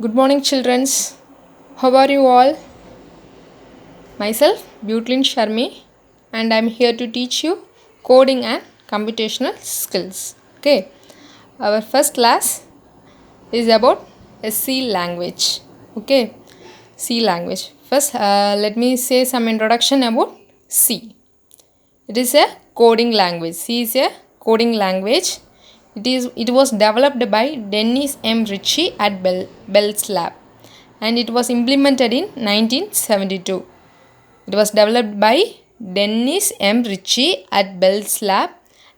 Good morning, childrens. How are you all? Myself, Butlin Sharmi, and I'm here to teach you coding and computational skills. Okay, our first class is about a C language. Okay, C language. First, let me say some introduction about C. It is a coding language. C is a coding language. It was developed by Dennis M. Ritchie at Bell's Lab, and it was implemented in 1972. It was developed by Dennis M. Ritchie at Bell's Lab,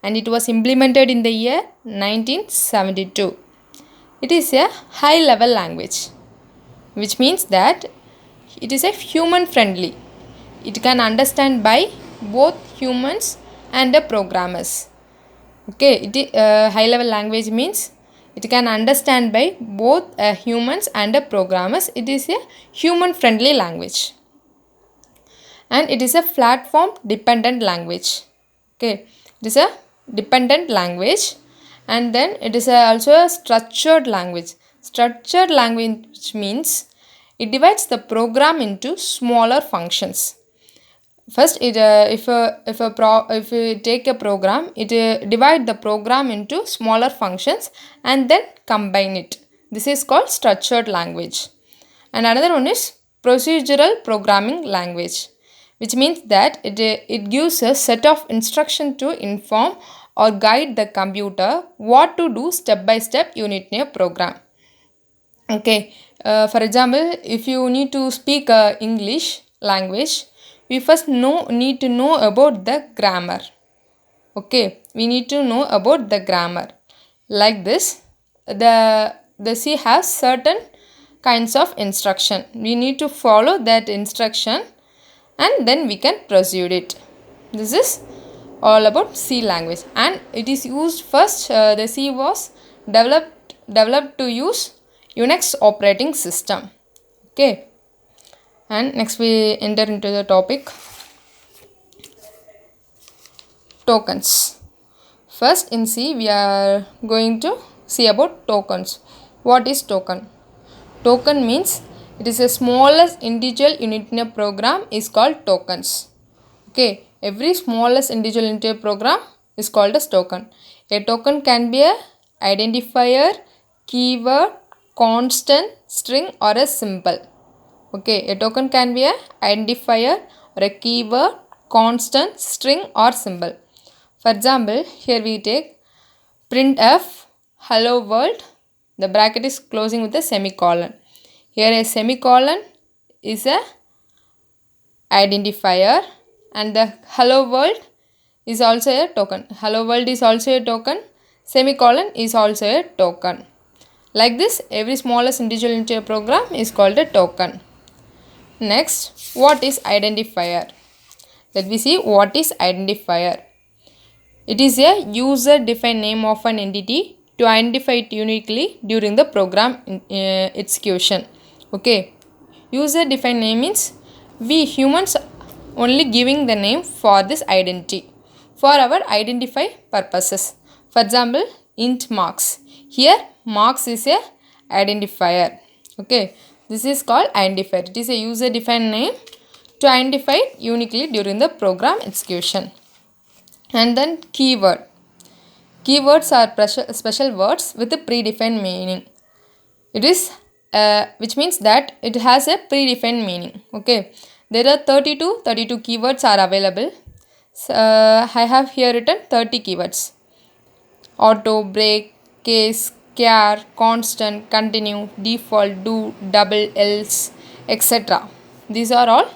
and it was implemented in the year 1972. It is a high level language, which means that it is a human friendly. It can understand by both humans and the programmers. Okay, high level language means it can understand by both humans and the programmers. It is a human friendly language, and it is a platform dependent language. Okay, it is a dependent language, and then it is also a structured language. Structured language means it divides the program into smaller functions. First, if you take a program, it divide the program into smaller functions and then combine it. This is called structured language. And another one is procedural programming language, which means that it gives a set of instruction to inform or guide the computer what to do step by step you need in a program. Okay, for example, if you need to speak English language, we first need to know about the grammar. Okay, we need to know about the grammar. Like this, the C has certain kinds of instruction. We need to follow that instruction, and then we can proceed it. This is all about C language, and it is used first. The C was developed to use Unix operating system. Okay, and next we enter into the topic tokens. First in C we are going to see about tokens. What is token? Token means it is the smallest individual unit in a program is called tokens. Okay, every smallest individual unit in a program is called as token. A token can be a identifier, keyword, constant, string, or a symbol. Okay, a token can be a identifier or a keyword, constant, string, or symbol. For example, here we take printf hello world. The bracket is closing with a semicolon. Here a semicolon is a identifier, and the hello world is also a token. Hello world is also a token. Semicolon is also a token. Like this, every smallest individual into a program is called a token. Next, what is identifier? Let me see what is identifier. It is a user-defined name of an entity to identify it uniquely during the program execution. Okay, user-defined name means we humans only giving the name for this identity for our identify purposes. For example, int marks. Here, marks is a identifier. Okay, this is called identifier. It is a user-defined name to identify it uniquely during the program execution. And then keyword. Keywords are special words with a predefined meaning. It is which means that it has a predefined meaning. Okay, there are 32 keywords are available. So, I have here written 30 keywords: auto, break, case, care, constant, continue, default, do, double, else, etc. These are all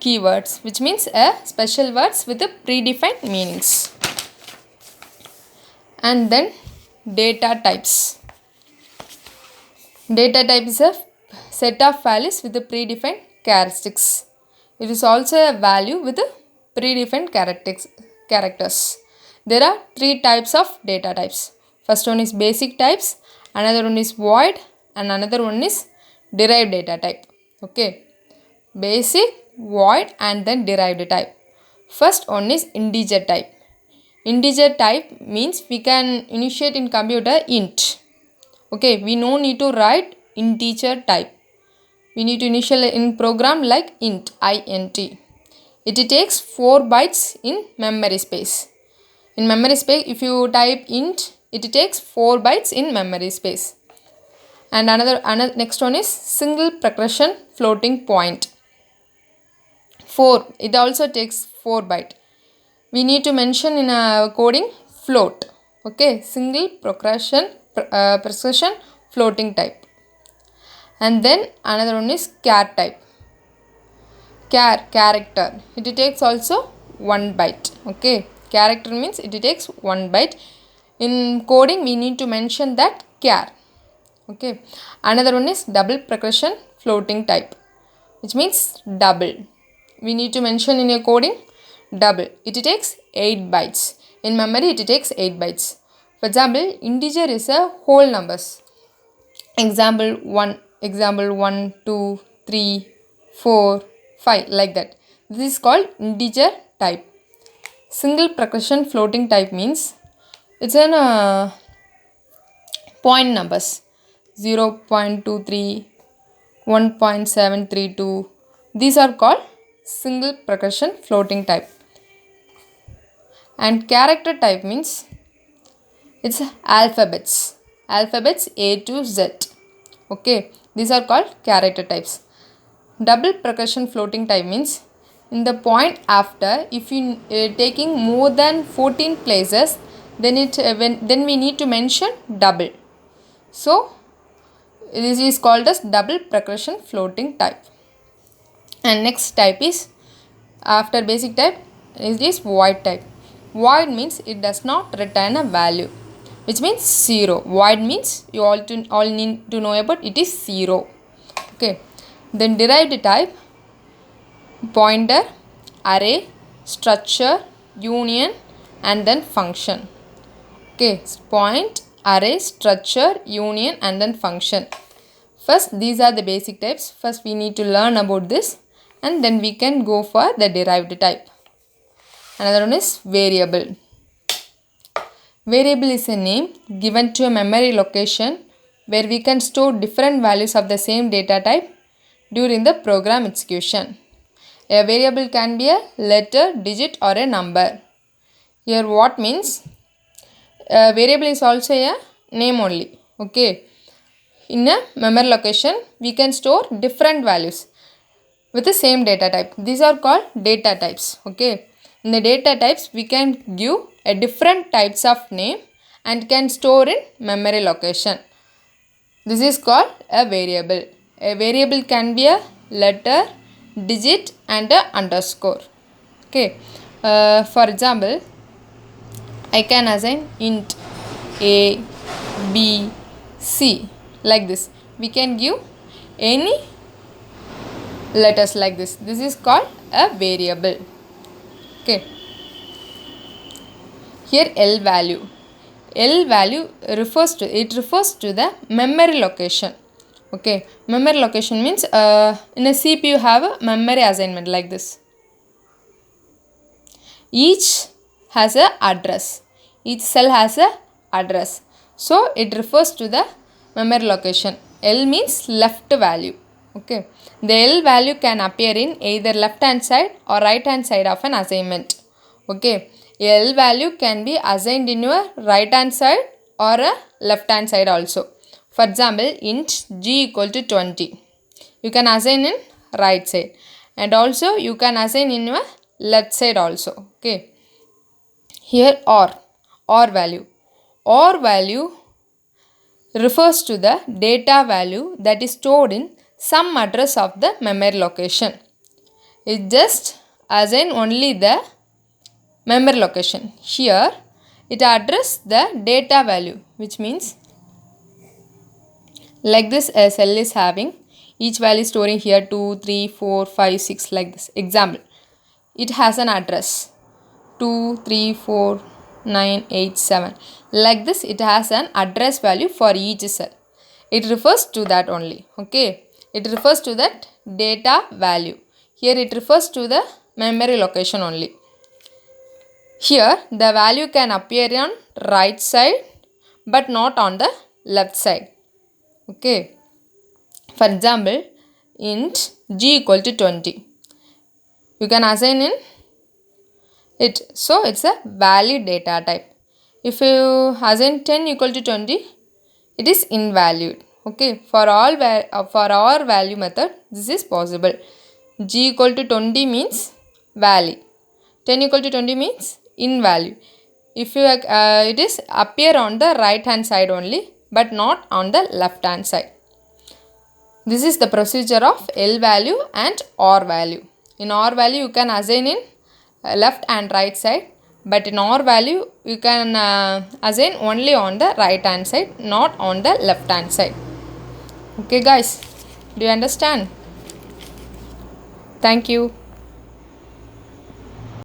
keywords, which means special words with a predefined meanings. And then data types. Data type is a set of values with the predefined characteristics. It is also a value with the predefined characters. There are three types of data types. First one is basic types, another one is void, and another one is derived data type. Okay, basic, void, and then derived type. First one is integer type. Integer type means we can initiate in computer int. Okay, we no need to write integer type. We need to initialize in program like int, int. It takes 4 bytes in memory space. In memory space, if you type int, it takes 4 bytes in memory space. And another next one is single precursion floating point. 4, it also takes 4 byte. We need to mention in a coding float. Okay, single precursion floating type. And then another one is char type. Character. It takes also 1 byte. Okay, character means it takes 1 byte. In coding, we need to mention that char. Okay, another one is double precursion floating type, which means double. We need to mention in your coding double. It takes 8 bytes. In memory, it takes 8 bytes. For example, integer is a whole numbers. Example 1, 2, 3, 4, 5, like that. This is called integer type. Single precursion floating type means it's an point numbers. 0.23, 1.732. These are called single precursion floating type. And character type means it's alphabets. Alphabets A to Z. Okay, these are called character types. Double precursion floating type means in the point after, if you taking more than 14 places, then then we need to mention double. So this is called as double precursion floating type. And next type is, after basic type, is void type. Void means it does not return a value, which means 0. Void means you all need to know about it is 0. Okay. Then derived type, pointer, array, structure, union, and then function. Okay, point, array, structure, union, and then function. First, these are the basic types. First, we need to learn about this, and then we can go for the derived type. Another one is variable. Variable is a name given to a memory location where we can store different values of the same data type during the program execution. A variable can be a letter, digit, or a number. Here what means? A variable is also a name only. Okay. In a memory location, we can store different values with the same data type. These are called data types. Okay. In the data types, we can give a different types of name and can store in memory location. This is called a variable. A variable can be a letter, digit, and a underscore. Okay. For example, I can assign int A, B, C, like this. We can give any letters like this. This is called a variable. Okay. Here L value. L value refers to the memory location. Okay. Memory location means in a CPU you have a memory assignment like this. Each has a address. Each cell has a address. So it refers to the memory location. L means left value. Okay. The L value can appear in either left hand side or right hand side of an assignment. Okay. L value can be assigned in your right hand side or a left hand side also. For example, int g equal to 20. You can assign in right side. And also you can assign in your left side also. Okay. Here OR value. OR value refers to the data value that is stored in some address of the memory location. It just assign only the memory location. Here it address the data value, which means like this a cell is having each value storing here 2, 3, 4, 5, 6 like this. Example, it has an address 2, 3, 4, 9, 8, 7. Like this it has an address value for each cell. It refers to that only. Okay. It refers to that data value. Here it refers to the memory location only. Here the value can appear on right side but not on the left side. Okay. For example, int g equal to 20. You can assign in it. So it's a valid data type. If you assign 10 equal to 20, it is invalid. Okay, for our value method, this is possible. G equal to 20 means valid. 10 equal to 20 means invalid. If you it is appear on the right hand side only, but not on the left hand side. This is the procedure of L value and R value. In R value, you can assign in left and right side, but in R value, you can assign only on the right hand side, not on the left hand side. Okay guys, do you understand? Thank you.